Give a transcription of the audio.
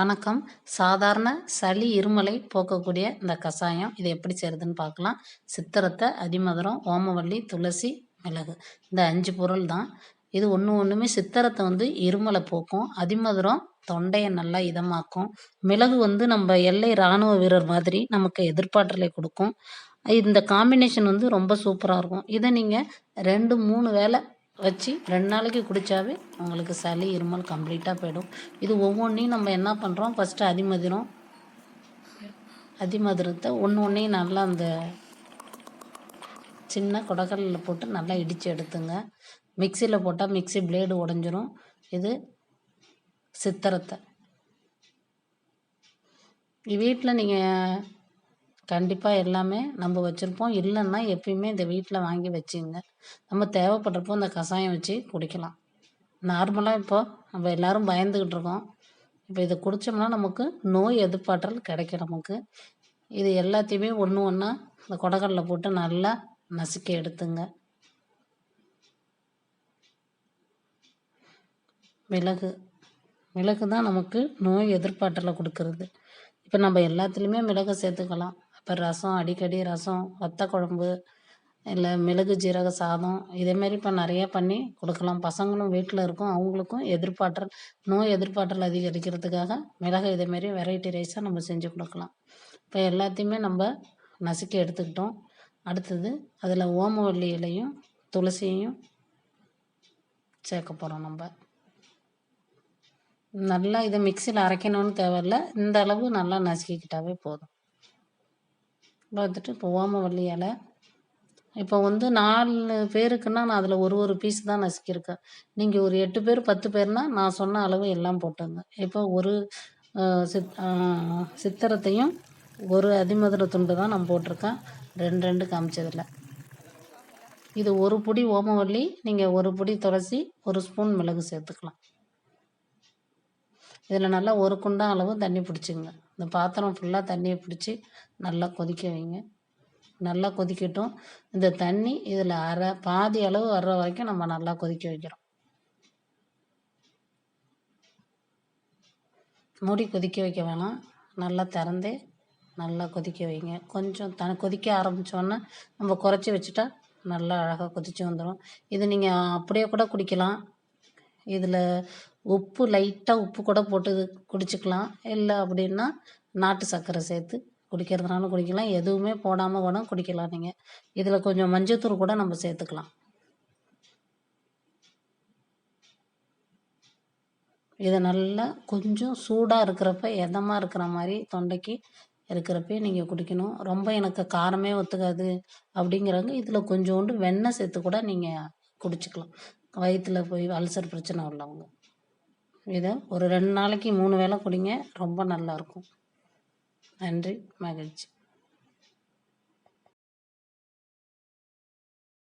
வணக்கம். சாதாரண சளி, இருமலை போக்கக்கூடிய இந்த கஷாயம் இது எப்படி செய்கிறதுன்னு பார்க்கலாம். சித்திரத்தை, அதிமதுரம், ஓமவல்லி, துளசி, மிளகு இந்த 5 பொருள் தான். இது ஒன்றுமே சித்திரத்தை இருமலை போக்கும். அதிமதுரம் தொண்டையை நல்லா இதமாக்கும். மிளகு நம்ம எல்லை இராணுவ வீரர் மாதிரி நமக்கு எதிர்ப்பாற்றலை கொடுக்கும். இந்த காம்பினேஷன் ரொம்ப சூப்பராக இருக்கும். இதை நீங்கள் 2, 3 வேளை வச்சு 2 நாளைக்கு குடித்தாவே உங்களுக்கு சளி, இருமல் கம்ப்ளீட்டாக போயிடும். இது ஒவ்வொன்றையும் நம்ம என்ன பண்ணுறோம், ஃபஸ்ட்டு அதிமதுரத்தை ஒன்றையும் நல்லா அந்த சின்ன குடக்கல்லில் போட்டு நல்லா இடித்து எடுத்துங்க. மிக்சியில் போட்டால் மிக்சி பிளேடு உடஞ்சிரும். இது சித்திரத்தை வீட்டில் நீங்கள் கண்டிப்பாக எல்லாமே நம்ம வச்சுருப்போம். இல்லைன்னா எப்பயுமே இந்த வீட்டில் வாங்கி வச்சுங்க. நம்ம தேவைப்படுறப்போ இந்த கஷாயம் வச்சு குடிக்கலாம். நார்மலாக இப்போ நம்ம எல்லோரும் பயந்துக்கிட்டு இருக்கோம். இப்போ இதை குடித்தோம்னா நமக்கு நோய் எதிர்ப்பாற்றல் கிடைக்கும். நமக்கு இது எல்லாத்தையுமே ஒன்றா இந்த குடக்கல்லில் போட்டு நல்லா நசுக்கி எடுத்துங்க. மிளகு தான் நமக்கு நோய் எதிர்ப்பாற்றலை கொடுக்கறது. இப்போ நம்ம எல்லாத்துலேயுமே மிளகு சேர்த்துக்கலாம். இப்போ ரசம், அடிக்கடி ரசம், வத்த குழம்பு, இல்லை மிளகு ஜீரக சாதம், இதேமாரி இப்போ நிறையா பண்ணி கொடுக்கலாம். பசங்களும் வீட்டில் இருக்கும், அவங்களுக்கும் நோய் எதிர்ப்பாற்றல் அதிகரிக்கிறதுக்காக மிளகு இதேமாரி வெரைட்டி ரைஸாக நம்ம செஞ்சு கொடுக்கலாம். இப்போ எல்லாத்தையுமே நம்ம நசுக்கி எடுத்துக்கிட்டோம். அடுத்தது அதில் ஓமவல்லி இலையும் துளசியையும் சேர்க்க போகிறோம். நம்ம நல்லா இதை மிக்சியில் அரைக்கணும்னு தேவையில்லை. இந்த அளவு நல்லா நசுக்கிக்கிட்டாவே போதும். பார்த்துட்டு இப்போ ஓமவல்லி இலை இப்போ 4 பேருக்குன்னா நான் அதில் ஒரு பீஸ் தான் நசுக்கியிருக்கேன். நீங்கள் ஒரு 8 பேர் 10 பேர்னால் நான் சொன்ன அளவு எல்லாம் போட்டுங்க. இப்போ ஒரு சித்திரத்தையும் ஒரு அதிமதுர துண்டு தான் நான் போட்டிருக்கேன். 2 காமிச்சதில்லை. இது ஒரு பொடி ஓமவல்லி, நீங்கள் ஒரு பொடி துளசி, 1 ஸ்பூன் மிளகு சேர்த்துக்கலாம். இதில் நல்லா 1 குண்டான் அளவு தண்ணி பிடிச்சிங்க. இந்த பாத்திரம் ஃபுல்லாக தண்ணியை பிடிச்சி நல்லா கொதிக்க வைங்க. நல்லா கொதிக்கட்டும். இந்த தண்ணி இதில் பாதி அளவு வர்ற வரைக்கும் நம்ம நல்லா கொதிக்க வைக்கிறோம். மூடி கொதிக்க வைக்க வேணாம். நல்லா திறந்தே நல்லா கொதிக்க வைங்க. கொஞ்சம் கொதிக்க ஆரம்பித்தோன்னே நம்ம குறைச்சி வச்சுட்டா நல்லா அழகாக கொதித்து வந்துடும். இது நீங்கள் அப்படியே கூட குடிக்கலாம். இதில் லைட்டாக உப்பு கூட போட்டு குடிச்சிக்கலாம். இல்லை அப்படின்னா நாட்டு சர்க்கரை சேர்த்து குடிக்கிறதுனாலும் குடிக்கலாம். எதுவுமே போடாமல் கூட குடிக்கலாம். நீங்கள் இதில் கொஞ்சம் மஞ்சத்தூள் கூட நம்ம சேர்த்துக்கலாம். இதை நல்லா கொஞ்சம் சூடாக இருக்கிறப்ப, எதமாக இருக்கிற மாதிரி தொண்டைக்கு இருக்கிறப்பே நீங்கள் குடிக்கணும். ரொம்ப எனக்கு காரமே ஒத்துக்காது அப்படிங்கிறவங்க இதில் கொஞ்சோண்டு வெண்ணெய் சேர்த்து கூட நீங்கள் குடிச்சிக்கலாம். வயிற்றில் போய் அல்சர் பிரச்சனை உள்ளவங்க இதை ஒரு 2 நாளைக்கு 3 வேளை குடிங்க. ரொம்ப நல்லாயிருக்கும். நன்றி, மகிழ்ச்சி.